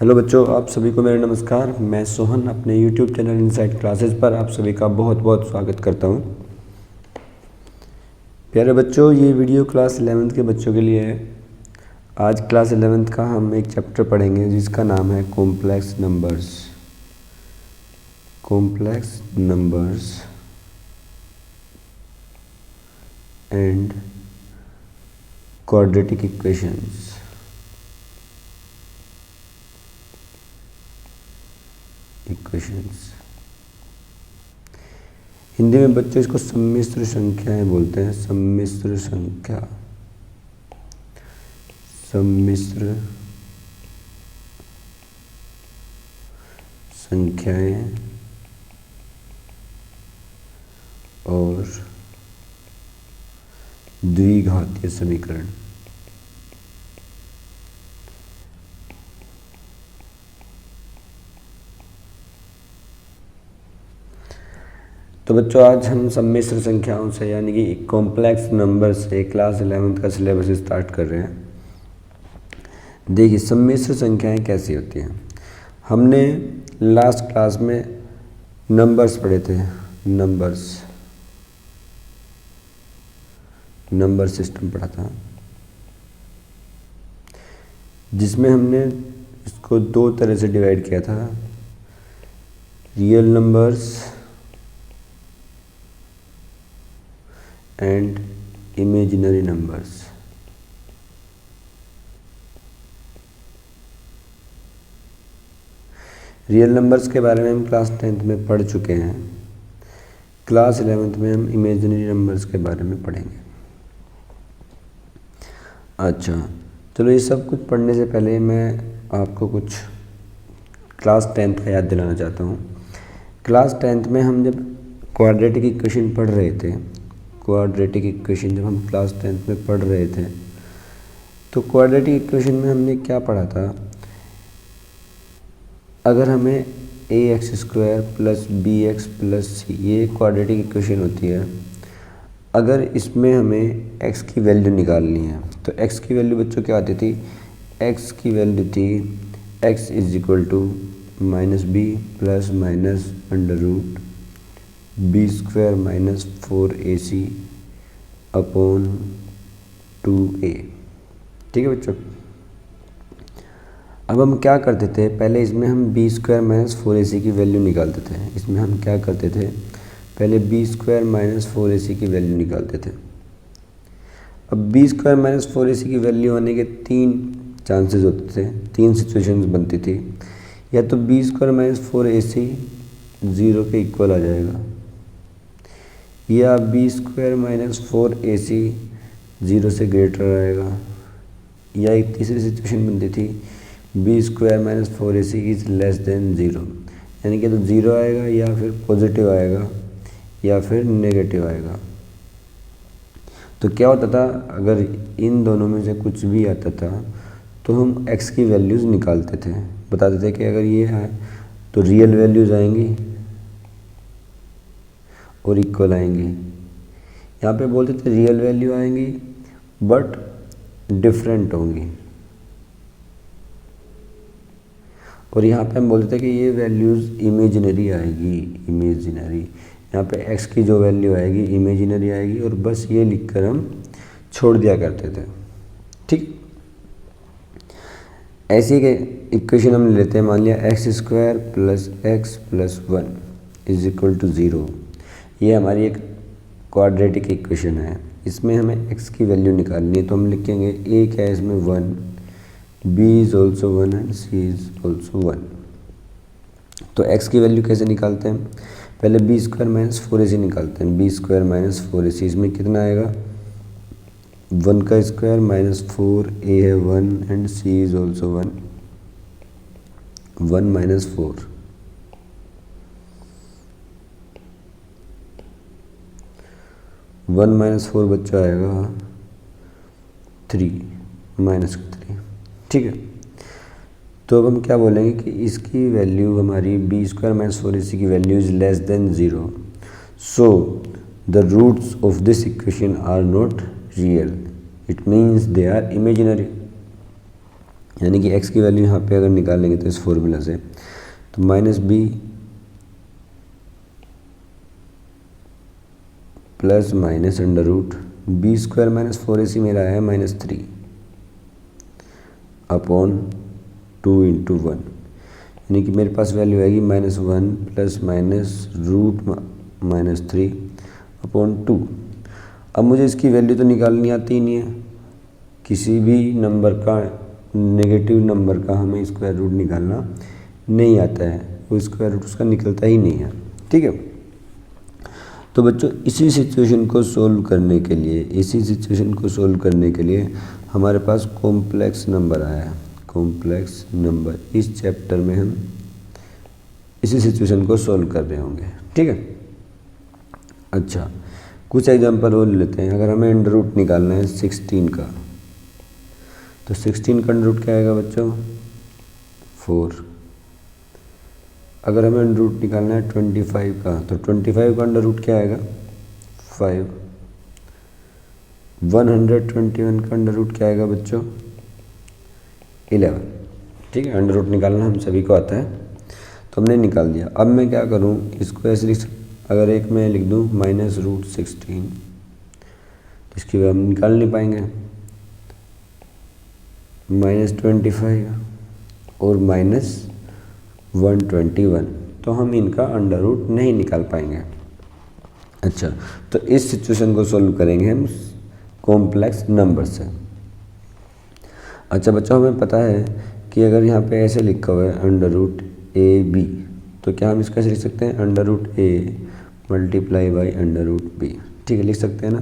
Hello बच्चों, आप सभी को मेरा नमस्कार। मैं सोहन अपने YouTube चैनल इनसाइट क्लासेस पर आप सभी का बहुत बहुत स्वागत करता हूं। प्यारे बच्चों, ये वीडियो क्लास 11th के बच्चों के लिए है। आज क्लास 11th का हम एक चैप्टर पढ़ेंगे जिसका नाम है complex numbers. Complex numbers and quadratic equations. Hindi में बच्चों इसको सम्मिश्र संख्याएं बोलते हैं। सम्मिश्र संख्या, सम्मिश्र संख्याएं और द्विघातीय समीकरण। तो बच्चों, आज हम सम्मिश्र संख्याओं से यानी कि कॉम्प्लेक्स नंबर से क्लास 11th का सिलेबस स्टार्ट कर रहे हैं। देखिए, सम्मिश्र संख्याएं कैसी होती हैं। हमने लास्ट क्लास में नंबर्स पढ़े थे। नंबर सिस्टम पढ़ा था, जिसमें हमने इसको दो तरह से डिवाइड किया था, real numbers and imaginary numbers. Real numbers के बारे में हम क्लास 10th में पढ़ चुके हैं। क्लास 11th में हम इमेजिनरी नंबर्स के बारे में पढ़ेंगे। अच्छा, चलो, ये सब कुछ पढ़ने से पहले मैं आपको कुछ क्लास 10th का याद दिलाना चाहता हूँ। क्लास 10th में हम जब क्वाड्रेटिक इक्वेशन पढ़ रहे थे, जब हम क्लास 10th में पढ़ रहे थे, तो क्वाड्रेटिक इक्वेशन में हमने क्या पढ़ा था। अगर हमें ax² plus bx plus c, ये क्वाड्रेटिक इक्वेशन होती है। अगर इसमें हमें x की वैल्यू निकालनी है, तो x की वैल्यू बच्चों क्या आती थी। x की वैल्यू थी x =-b plus minus √b² minus 4ac upon 2a। ठीक है बच्चों। अब हम क्या करते थे, पहले इसमें हम b² माइनस 4ac की वैल्यू निकालते थे। इसमें हम क्या करते थे, पहले b² माइनस 4ac की वैल्यू निकालते थे। अब b² माइनस 4ac की वैल्यू आने के तीन चांसेस होते थे, तीन सिचुएशंस बनती थी। या तो b² माइनस 4ac 0 के इक्वल आ जाएगा, या b² माइनस 4ac 0 से ग्रेटर आएगा, या एक तीसरी सिचुएशन बनती थी b² minus 4ac is less than 0, यानी कि तो 0 आएगा, या फिर पॉजिटिव आएगा, या फिर नेगेटिव आएगा। तो क्या होता था, अगर इन दोनों में से कुछ भी आता था तो हम x की वैल्यूज़ निकालते थे। बताते थे कि अगर ये है तो रियल वैल्यूज़ आएंगी और इक्वल आएंगी। यहाँ पे बोलते थे रियल वैल्यू आएंगी बट डिफरेंट होंगी, और यहाँ पे हम बोलते थे कि ये वैल्यूज़ इमेजिनरी आएगी। यहाँ पे x की जो वैल्यू आएगी इमेजिनरी आएगी, और बस ये लिखकर हम छोड़ दिया करते थे। ठीक, ऐसी इक्वेशन हम लेते हैं। मान लिया x² plus x plus 1 is equal to 0। ये हमारी एक क्वाड्रेटिक इक्वेशन है। इसमें हमें x की वैल्यू निकालनी है, तो हम लिखेंगे a क्या है इसमें 1, b is also 1 and c is also 1। तो x की वैल्यू कैसे निकालते हैं, पहले b² माइनस 4ac निकालते हैं। b² माइनस 4ac, इसमें कितना आएगा 1 का स्क्वायर माइनस 4a है 1 and c is also 1, 1 minus 4, 1 minus 4 बच्चा आएगा 3 माइनस 3। ठीक है, तो अब हम क्या बोलेंगे कि इसकी वैल्यू हमारी b² माइनस 4ac की value is less than 0, so the roots of this equation are not real, it means they are imaginary. यानी कि x की वैल्यू यहाँ पे अगर निकालेंगे तो इस फॉर्मूला से, तो minus B plus minus under root B square minus 4ac मेरा है माइनस 3 अपॉन 2 इंटू 1, यानी कि मेरे पास वैल्यू आएगी minus 1 plus minus root minus 3 upon 2। अब मुझे इसकी वैल्यू तो निकालनी आती ही नहीं है, किसी भी नंबर का नेगेटिव नंबर का हमें स्क्वायर रूट निकालना नहीं आता है, वो स्क्वायर रूट उसका निकलता ही नहीं है। ठीक है, तो बच्चों इसी सिचुएशन को सोल्व करने के लिए हमारे पास कॉम्प्लेक्स नंबर आया है। कॉम्प्लेक्स नंबर इस चैप्टर में हम इसी सिचुएशन को सोल्व कर रहे होंगे। ठीक है, अच्छा कुछ एग्जांपल और लेते हैं। अगर हमें अंडर रूट निकालना है 16 का, तो 16 का अंडर रूट क्या आएगा बच्चों 4। अगर हमें अंडर रूट निकालना है 25 का, तो 25 का अंडर रूट क्या आएगा 5। 121 का अंडर रूट क्या आएगा बच्चों 11। ठीक है, अंडर रूट निकालना हम सभी को आता है, तो हमने निकाल दिया। अब मैं क्या करूं, इसको ऐसे लिख, अगर एक में लिख दूं माइनस रूट 16, तो इसकी वैल्यू हम निकाल नहीं पाएंगे। माइनस 25 और माइनस 121, तो हम इनका अंडर रूट नहीं निकाल पाएंगे। अच्छा, तो इस सिचुएशन को सोल्व करेंगे हम कॉम्प्लेक्स नंबर से। अच्छा बच्चों, हमें पता है कि अगर यहाँ पे ऐसे लिखा हुआ है अंडर रूट ए बी, तो क्या हम इसका ऐसे लिख सकते हैं under root A multiply by under root B. ठीक है, लिख सकते हैं ना।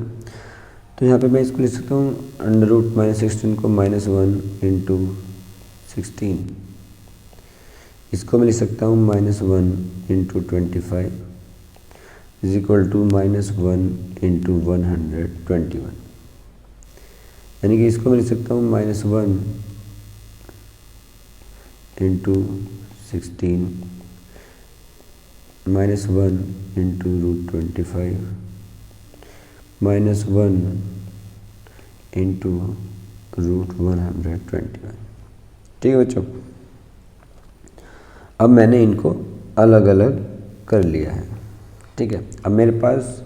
तो यहाँ पे मैं इसको लिख सकता हूँ अंडर रूट माइनस 16 को माइनस 1 इंटू 16, इसको मैं लिख सकता हूँ minus 1 into 25 is equal to minus 1 into 121, यानी कि इसको मैं लिख सकता हूँ minus 1 into 16 minus 1 into root 25 minus 1 into root 121। ठीक है बच्चों, अब मैंने इनको अलग अलग कर लिया है। ठीक है, अब मेरे पास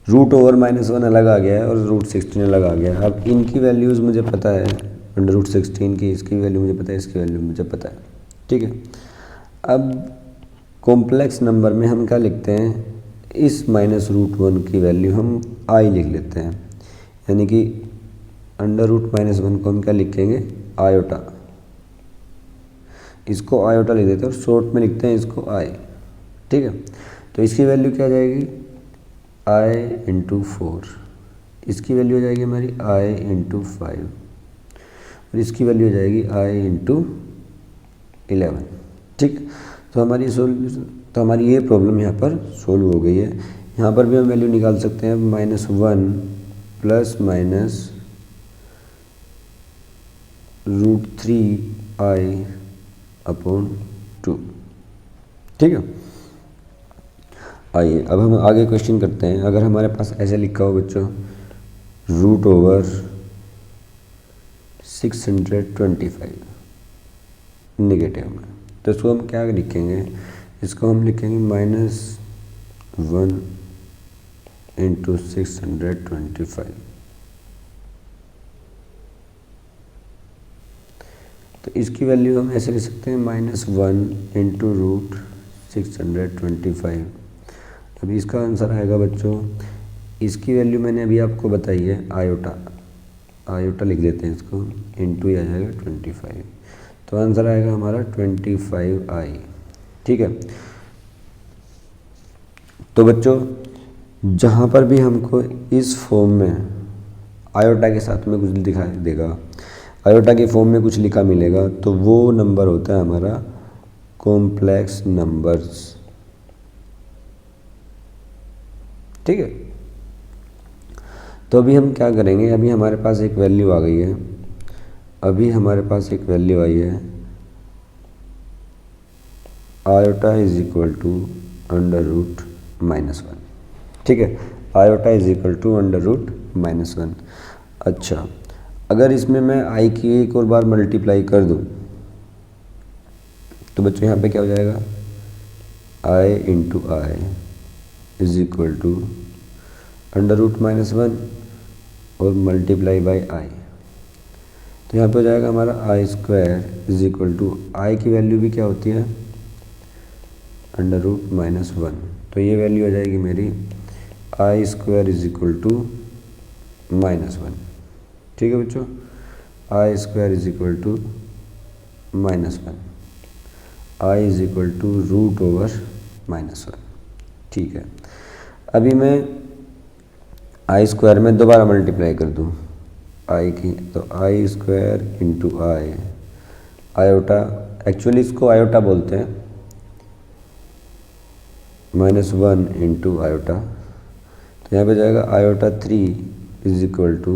रूट ओवर माइनस 1 अलग आ गया है और रूट 16 अलग आ गया है। अब इनकी वैल्यूज़ मुझे पता है, अंडर रूट 16 की इसकी वैल्यू मुझे पता है, इसकी वैल्यू मुझे पता है। ठीक है, अब कॉम्प्लेक्स नंबर में हम क्या लिखते हैं, इस माइनस रूट 1 की वैल्यू हम आई लिख लेते हैं, यानी कि अंडर रूट माइनस 1 को हम क्या लिखेंगे आयोटा, इसको आयोटा लिख देते हैं और शॉर्ट में लिखते हैं इसको आई। ठीक है, तो इसकी वैल्यू क्या आ जाएगी आई इंटू 4, इसकी वैल्यू हो जाएगी हमारी आई इंटू 5 और इसकी वैल्यू हो जाएगी आई इंटू 11। ठीक, तो हमारी ये प्रॉब्लम यहाँ पर सोल्व हो गई है। यहाँ पर भी हम वैल्यू निकाल सकते हैं माइनस 1 प्लस माइनस रूट 3 आई अपॉन 2। ठीक है, आइए अब हम आगे क्वेश्चन करते हैं। अगर हमारे पास ऐसे लिखा हो बच्चों रूट ओवर 625 नेगेटिव में, तो इसको हम क्या लिखेंगे, इसको हम लिखेंगे माइनस 1 इंटू 625। तो इसकी वैल्यू हम ऐसे लिख सकते हैं माइनस 1 इंटू रूट 625। अभी इसका आंसर आएगा बच्चों, इसकी वैल्यू मैंने अभी आपको बताई है आयोटा, आयोटा लिख देते हैं इसको, इंटू ही आ जाएगा 25, तो आंसर आएगा हमारा 25 आई। ठीक है, तो बच्चों जहाँ पर भी हमको इस फॉर्म में आयोटा के साथ में कुछ दिखाई देगा, आयोटा के फॉर्म में कुछ लिखा मिलेगा, तो वो नंबर होता है हमारा कॉम्प्लेक्स नंबर्स। ठीक है, तो अभी हम क्या करेंगे, अभी हमारे पास एक वैल्यू आ गई है, अभी हमारे पास एक वैल्यू आई है iota is equal to under root minus 1। ठीक है, iota is equal to under root minus 1। अच्छा, अगर इसमें मैं आई की एक और बार मल्टीप्लाई कर दूं तो बच्चों यहाँ पे क्या हो जाएगा, i into i is equal to under root -1 और मल्टीप्लाई बाई आई। तो यहाँ पे हो जाएगा हमारा आई स्क्वायर इज इक्वल टू आई की वैल्यू भी क्या होती है, अंडर रूट -1। तो ये वैल्यू हो जाएगी मेरी i square is equal to -1। ठीक है बच्चों, i square is equal to -1, i is equal to root over -1। ठीक है, अभी मैं आई स्क्वायर में दोबारा मल्टीप्लाई कर दूँ आई की, तो i square into i, iota, actually इसको आयोटा बोलते हैं, -1 इंटू आयोटा। तो यहाँ पे जाएगा iota 3 is equal to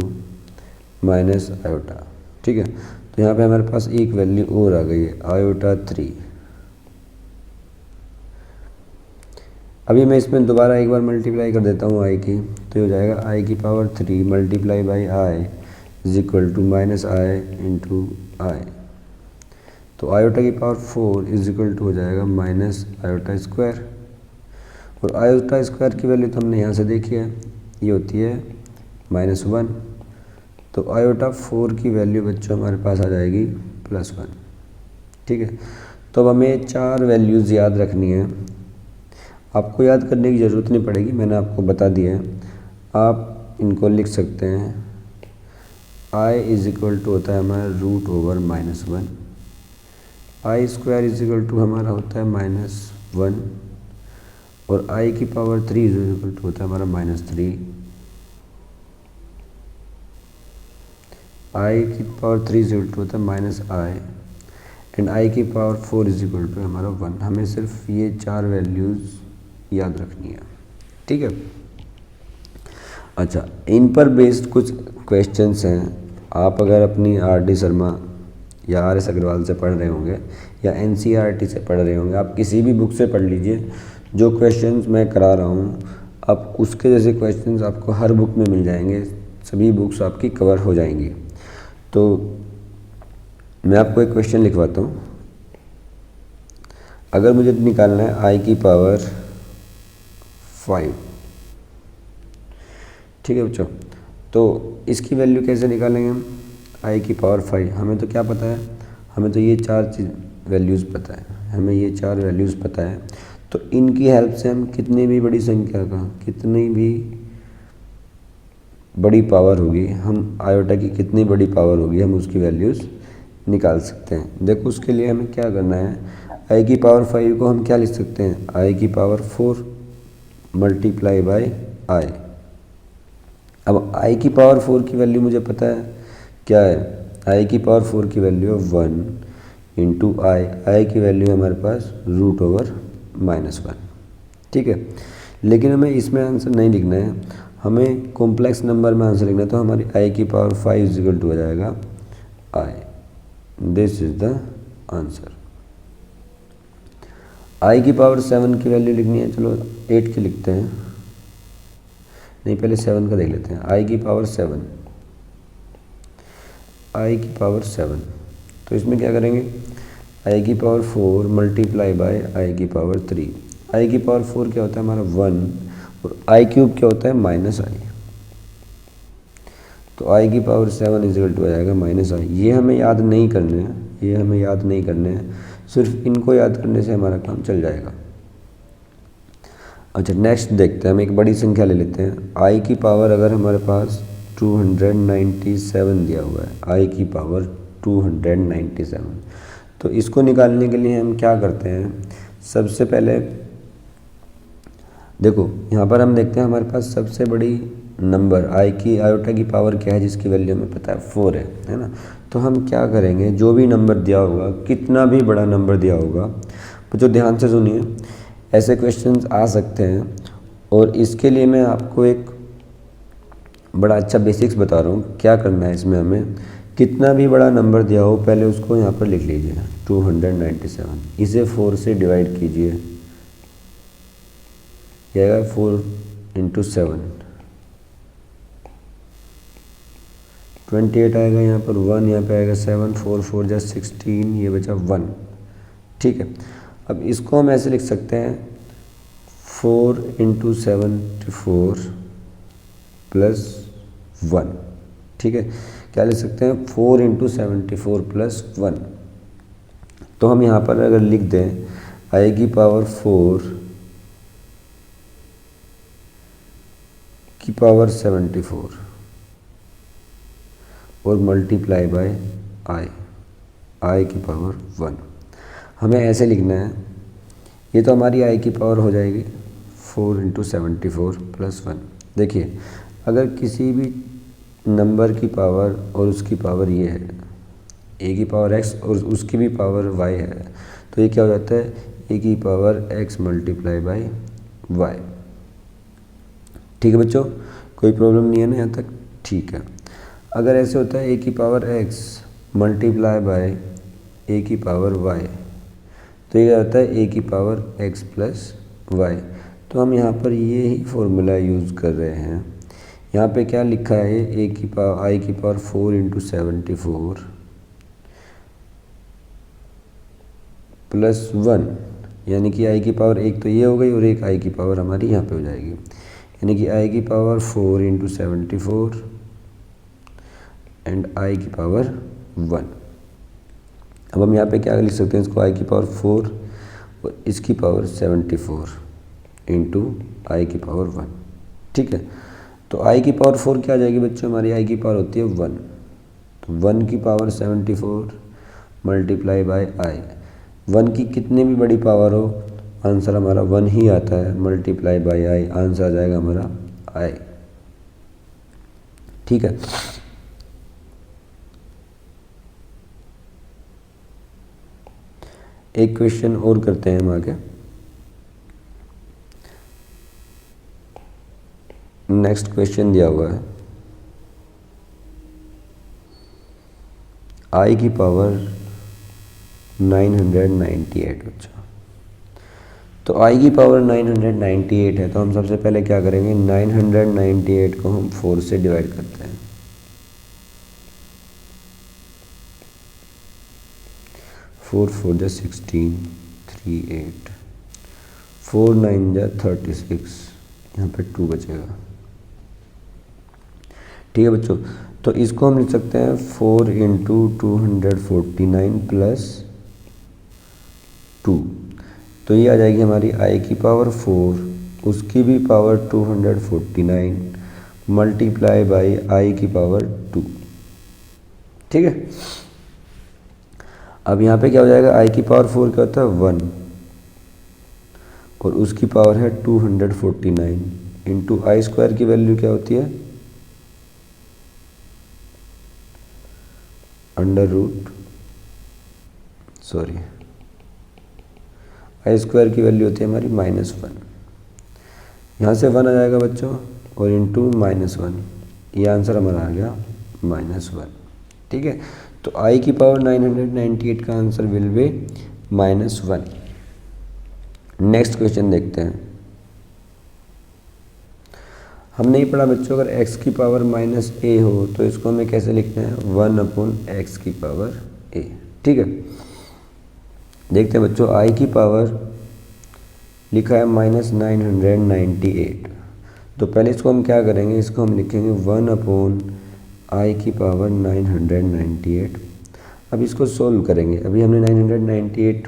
minus iota. ठीक है, तो यहाँ पे हमारे पास एक वैल्यू और आ गई है, आयोटा 3। अभी मैं इसमें दोबारा एक बार मल्टीप्लाई कर देता हूँ आई की, तो हो जाएगा आई की power 3 multiply by i is equal to minus i into i. तो आयोटा की पावर 4 इज इक्वल टू हो जाएगा माइनस आयोटा स्क्वायर, और आयोटा स्क्वायर की वैल्यू तो हमने यहाँ से देखी है, ये होती है -1। तो आयोटा 4 की वैल्यू बच्चों हमारे पास आ जाएगी +1। ठीक है, तो अब हमें 4 वैल्यूज़ याद रखनी है। आपको याद करने की ज़रूरत नहीं पड़ेगी, मैंने आपको बता दिया है, आप इनको लिख सकते हैं। आई इज इक्वल टू होता है हमारा root over -1, i square is equal to हमारा होता है -1, और आई की पावर 3 इज इक्वल टू होता है हमारा -3, आई की पावर 3 इज इक्वल टू होता है माइनस आई, एंड आई की पावर 4 इज इक्वल टू हमारा 1। हमें सिर्फ ये 4 वैल्यूज़ याद रखनी है। ठीक है, अच्छा, इन पर बेस्ड कुछ क्वेश्चंस हैं। आप अगर अपनी आर.डी. शर्मा या आर.एस. अग्रवाल से पढ़ रहे होंगे या एन.सी.ई.आर.टी. से पढ़ रहे होंगे, आप किसी भी बुक से पढ़ लीजिए, जो क्वेश्चंस मैं करा रहा हूँ आप उसके जैसे क्वेश्चंस आपको हर बुक में मिल जाएंगे, सभी बुक्स आपकी कवर हो जाएंगी। तो मैं आपको एक क्वेश्चन लिखवाता हूँ। अगर मुझे निकालना है आई की पावर 5, ठीक है बच्चों, तो इसकी वैल्यू कैसे निकालेंगे हम, आई की पावर 5। हमें तो क्या पता है, हमें तो ये 4 वैल्यूज़ पता है, हमें ये 4 वैल्यूज़ पता है। तो इनकी हेल्प से हम कितनी भी बड़ी संख्या का, कितनी भी बड़ी पावर होगी, हम आयोटा की कितनी बड़ी पावर होगी, हम उसकी वैल्यूज़ निकाल सकते हैं। देखो उसके लिए हमें क्या करना है, आई की पावर 5 को हम क्या लिख सकते हैं, आई की पावर 4 मल्टीप्लाई बाई आई। अब आई की पावर 4 की वैल्यू मुझे पता है क्या है, आई की पावर 4 की वैल्यू है 1 इंटू आई, आई की वैल्यू है हमारे पास रूट ओवर -1। ठीक है, लेकिन हमें इसमें आंसर नहीं लिखना है, हमें कॉम्प्लेक्स नंबर में आंसर लिखना है। तो हमारी आई की पावर 5 इज इक्वल टू हो जाएगा आई, दिस इज द आंसर। आई की पावर 7 की वैल्यू लिखनी है, चलो 8 की लिखते हैं, नहीं पहले 7 का देख लेते हैं। आई की पावर 7, आई की पावर 7, तो इसमें क्या करेंगे, आई की पावर 4 मल्टीप्लाई बाय आई की पावर 3। आई की पावर 4 क्या होता है हमारा 1, और आई क्यूब क्या होता है -आई। तो आई की पावर 7 इज इक्वल टू आ जाएगा -आई। ये हमें याद नहीं करने हैं, ये हमें याद नहीं करने हैं, सिर्फ इनको याद करने से हमारा काम चल जाएगा। अच्छा, नेक्स्ट देखते हैं, हम एक बड़ी संख्या ले लेते हैं। आई की पावर अगर हमारे पास 297 दिया हुआ है, आई की पावर 297, तो इसको निकालने के लिए हम क्या करते हैं, सबसे पहले देखो यहाँ पर हम देखते हैं हमारे पास सबसे बड़ी नंबर आई की, आयोटा की पावर क्या है जिसकी वैल्यू हमें पता है 4 है ना। तो हम क्या करेंगे, जो भी नंबर दिया होगा, कितना भी बड़ा नंबर दिया होगा, जो ध्यान से सुनिए, ऐसे क्वेश्चंस आ सकते हैं, और इसके लिए मैं आपको एक बड़ा अच्छा बेसिक्स बता रहा हूँ। क्या करना है इसमें, हमें कितना भी बड़ा नंबर दिया हो पहले उसको यहाँ पर लिख लीजिए 297, इसे 4 से डिवाइड कीजिए, यह आएगा 4 × 7, 28 आएगा यहाँ पर 1, यहाँ पे आएगा 7, 4 4 जा 16, ये बचा 1। ठीक है, अब इसको हम ऐसे लिख सकते हैं 4 इंटू 74 प्लस 1। ठीक है, क्या लिख सकते हैं 4 इंटू 74 प्लस 1। तो हम यहाँ पर अगर लिख दें आई की पावर 4 की पावर 74 और मल्टीप्लाई बाय आई की पावर 1। हमें ऐसे लिखना है, ये तो हमारी आई की पावर हो जाएगी 4 इंटू 74 प्लस 1। देखिए, अगर किसी भी नंबर की पावर और उसकी पावर ये है, ए की पावर x और उसकी भी पावर y है, तो ये क्या हो जाता है ए की power x multiply by Y. ठीक है बच्चों, कोई प्रॉब्लम नहीं है ना यहाँ तक? ठीक है, अगर ऐसे होता है ए की पावर x मल्टीप्लाई बाय ए की पावर y, तो ये होता है ए की पावर x प्लस वाई। तो हम यहाँ पर ये ही फॉर्मूला यूज़ कर रहे हैं। यहाँ पे क्या लिखा है, ए की पावर आई की पावर 4 इंटू 74 प्लस 1, यानी कि आई की पावर एक तो ये हो गई और एक आई की पावर हमारी यहाँ पे हो जाएगी, यानी कि आई की पावर 4 इंटू 74 एंड आई की पावर 1। अब हम यहाँ पे क्या लिख सकते हैं, इसको आई की पावर 4 और इसकी पावर 74 इंटू आई की पावर 1। ठीक है, तो आई की पावर 4 क्या आ जाएगी बच्चों, हमारी आई की पावर होती है 1, तो 1 की पावर 74 मल्टीप्लाई बाय आई। 1 की कितनी भी बड़ी पावर हो, आंसर हमारा 1 ही आता है, मल्टीप्लाई बाय आई, आंसर आ जाएगा हमारा आई। ठीक है, एक क्वेश्चन और करते हैं हम आगे। नेक्स्ट क्वेश्चन दिया हुआ है आई की पावर 998 बच्चों। तो आई की पावर 998 है, तो हम सबसे पहले क्या करेंगे, 998 को हम 4 से डिवाइड करते हैं। 4 4 जा 16, 3 8, 4 9 जा 36, यहाँ पे 2 बचेगा। ठीक है बच्चों, तो इसको हम लिख सकते हैं 4 इंटू 249 प्लस 2। तो ये आ जाएगी हमारी आई की पावर 4, उसकी भी पावर 249 मल्टीप्लाई बाई आई की पावर 2। ठीक है, अब यहाँ पे क्या हो जाएगा, आई की पावर 4 क्या होता है 1 और उसकी पावर है 249 इंटू आई स्क्वायर की वैल्यू क्या होती है अंडर रूट आई स्क्वायर की वैल्यू होती है हमारी -1। यहाँ से 1 आ जाएगा बच्चों और इंटू -1, ये आंसर हमारा आ गया -1। ठीक है, तो आई की पावर 998 का answer will be -1। Next question देखते हैं। हम नहीं पढ़ा बच्चों, अगर x की पावर -a हो तो इसको हमें कैसे लिखना है, 1/x की पावर a। ठीक है, देखते हैं बच्चों, i की पावर लिखा है -998, तो पहले इसको हम क्या करेंगे, इसको हम लिखेंगे 1/i की पावर 998। अब इसको सोल्व करेंगे, अभी हमने 998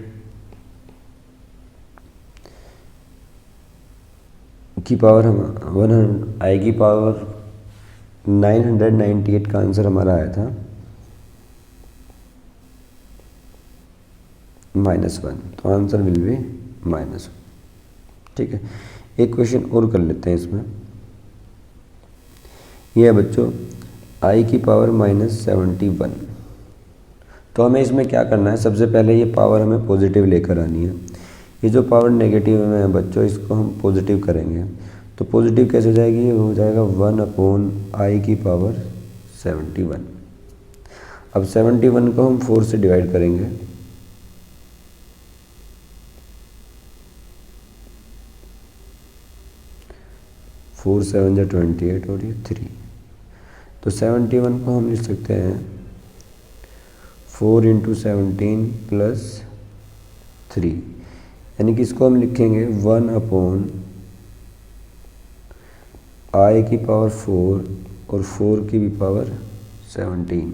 की पावर हम आई की पावर 998 का आंसर हमारा आया था -1, तो आंसर विल बी -1। ठीक है, एक क्वेश्चन और कर लेते हैं इसमें। यह है बच्चों आई की पावर -71। तो हमें इसमें क्या करना है, सबसे पहले ये पावर हमें पॉजिटिव लेकर आनी है। ये जो पावर नेगेटिव में है बच्चों, इसको हम पॉजिटिव करेंगे, तो पॉजिटिव कैसे हो जाएगी, ये हो जाएगा 1/i की पावर 71। अब 71 को हम 4 से डिवाइड करेंगे, फोर 7 जा 28 और ये 3, तो 71 को हम लिख सकते हैं 4 × 17 + 3, यानी कि इसको हम लिखेंगे 1/i⁴ और 4 की भी पावर 17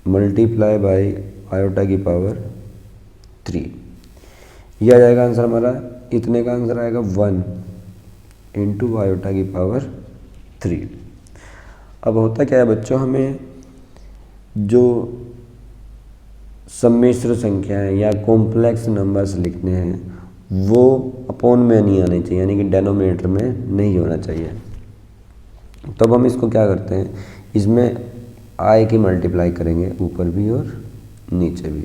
मल्टीप्लाई बाय आयोटा की पावर 3। यह आ जाएगा आंसर हमारा, इतने का आंसर आएगा 1 × आयोटा की पावर 3। अब होता क्या है बच्चों, हमें जो सम्मिश्र संख्याएं या कॉम्प्लेक्स नंबर्स लिखने हैं वो अपॉन में नहीं आने चाहिए, यानी कि डेनोमिनेटर में नहीं होना चाहिए। तो अब हम इसको क्या करते हैं, इसमें आई की मल्टीप्लाई करेंगे, ऊपर भी और नीचे भी।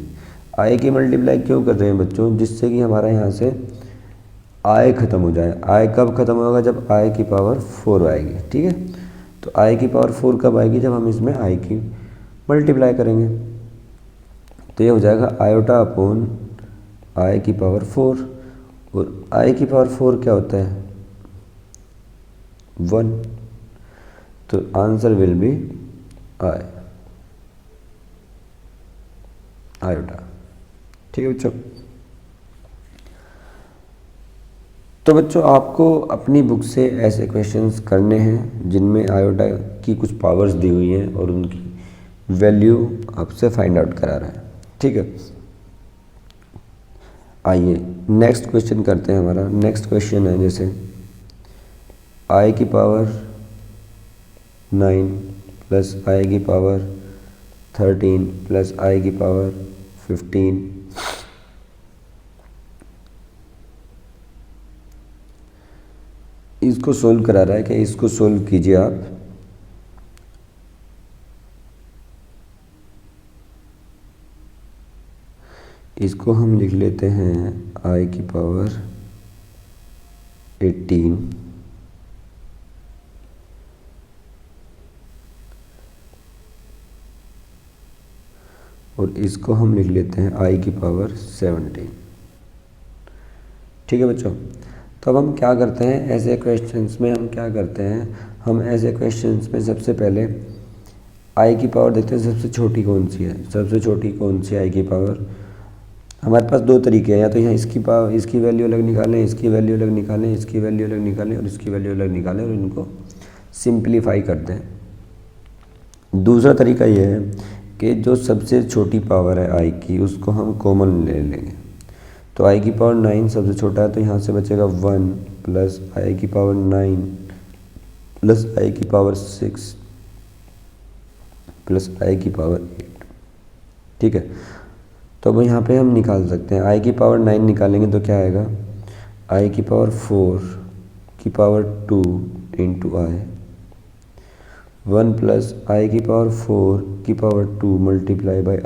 आई की मल्टीप्लाई क्यों कर रहे हैं बच्चों, जिससे कि हमारा यहाँ से आई ख़त्म हो जाए। आई कब ख़त्म होगा, जब आई की पावर 4 आएगी, ठीक है। तो आई की पावर 4 कब आएगी, जब हम इसमें आई की मल्टीप्लाई करेंगे। तो ये हो जाएगा आयोटा अपॉन आई की पावर 4, और आई की पावर 4 क्या होता है 1, तो आंसर विल बी आयोटा। ठीक है बच्चों। तो बच्चों आपको अपनी बुक से ऐसे क्वेश्चंस करने हैं जिनमें आयोटा की कुछ पावर्स दी हुई हैं और उनकी वैल्यू आपसे फाइंड आउट करा रहा है, ठीक है। आइए नेक्स्ट क्वेश्चन करते हैं। हमारा नेक्स्ट क्वेश्चन है जैसे आई की पावर 9 प्लस आई की पावर 13 प्लस आई की पावर 15 इसको सोल्व करा रहा है कि इसको सोल्व कीजिए आप। इसको हम लिख लेते हैं आई की पावर 18 और इसको हम लिख लेते हैं आई की पावर 17। ठीक है बच्चों। तो अब हम क्या करते हैं, ऐसे क्वेश्चंस में हम क्या करते हैं, हम ऐसे क्वेश्चंस में सबसे पहले आई की पावर देखते हैं सबसे छोटी कौन सी है। सबसे छोटी कौन सी आई की पावर, हमारे पास दो तरीके हैं, या तो यहाँ इसकी पावर इसकी वैल्यू अलग निकालें, इसकी वैल्यू अलग निकालें, इसकी वैल्यू अलग निकालें और इसकी वैल्यू अलग निकालें और इनको सिंप्लीफाई कर दें। दूसरा तरीका ये है कि जो सबसे छोटी पावर है आई की उसको हम कॉमन ले लेंगे। तो आई की पावर 9 सबसे छोटा है, तो यहाँ से बचेगा 1 प्लस आई की पावर 9 प्लस आई की पावर 6 प्लस आई की पावर 8। ठीक है। तो अब यहाँ पे हम निकाल सकते हैं, आई की पावर 9 निकालेंगे तो क्या आएगा, आई की पावर 4 की पावर 2 इंटू आई, 1 प्लस आई की पावर 4 की पावर 2 मल्टीप्लाई बाई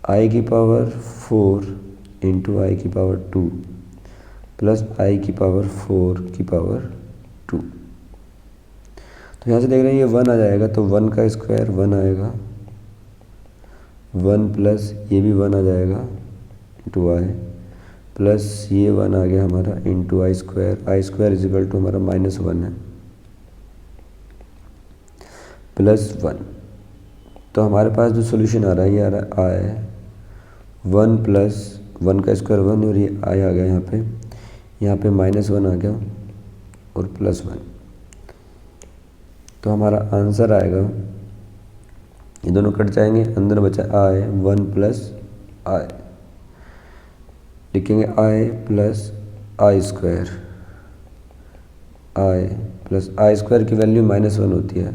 आई की पावर 4 इंटू आई की पावर 2 प्लस आई की पावर 4 की पावर 2। तो यहाँ से देख रहे हैं ये 1 आ जाएगा, तो 1 का स्क्वायर 1 आएगा, 1 प्लस ये भी 1 आ जाएगा इंटू आई, प्लस ये 1 आ गया हमारा into i square is equal to हमारा -1 है, प्लस 1। तो हमारे पास जो सोल्यूशन आ रहा है ये आ रहा है 1 प्लस 1 का स्क्वायर 1 और ये आई आ गया यहाँ पे -1 आ गया और प्लस 1। तो हमारा आंसर आएगा, ये दोनों कट जाएंगे, अंदर बचा आई 1 प्लस आई, लिखेंगे आई प्लस आई स्क्वायर, आई प्लस आई स्क्वायर की वैल्यू -1 होती है,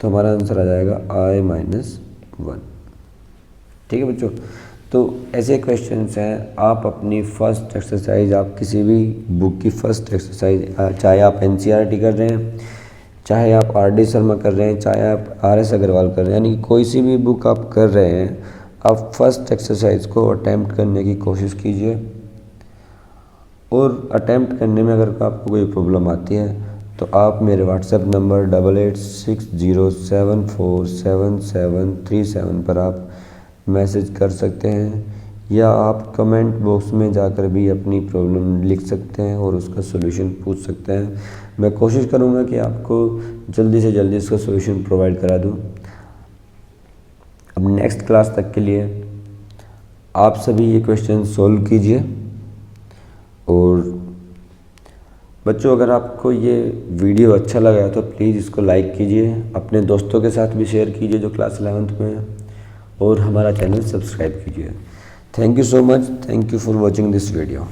तो हमारा आंसर आ जाएगा आई -1। ठीक है बच्चों। तो ऐसे क्वेश्चंस हैं, आप अपनी फर्स्ट एक्सरसाइज, आप किसी भी बुक की फर्स्ट एक्सरसाइज, चाहे आप एनसीईआरटी कर रहे हैं, चाहे आप आर.डी. शर्मा कर रहे हैं, चाहे आप आर.एस. अग्रवाल कर रहे हैं, यानी कि कोई सी भी बुक आप कर रहे हैं, आप फर्स्ट एक्सरसाइज को अटैम्प्ट करने की कोशिश कीजिए। और अटैम्प्ट करने में अगर आपको कोई प्रॉब्लम आती है तो आप मेरे व्हाट्सएप नंबर 8860747737 पर आप मैसेज कर सकते हैं, या आप कमेंट बॉक्स में जाकर भी अपनी प्रॉब्लम लिख सकते हैं और उसका सॉल्यूशन पूछ सकते हैं। मैं कोशिश करूँगा कि आपको जल्दी से जल्दी इसका सॉल्यूशन प्रोवाइड करा दूँ। अब नेक्स्ट क्लास तक के लिए आप सभी ये क्वेश्चन सॉल्व कीजिए। और बच्चों, अगर आपको ये वीडियो अच्छा लगा तो प्लीज़ इसको लाइक कीजिए, अपने दोस्तों के साथ भी शेयर कीजिए जो क्लास 11th में है, और हमारा चैनल सब्सक्राइब कीजिए। Thank you so much. Thank you for watching this video.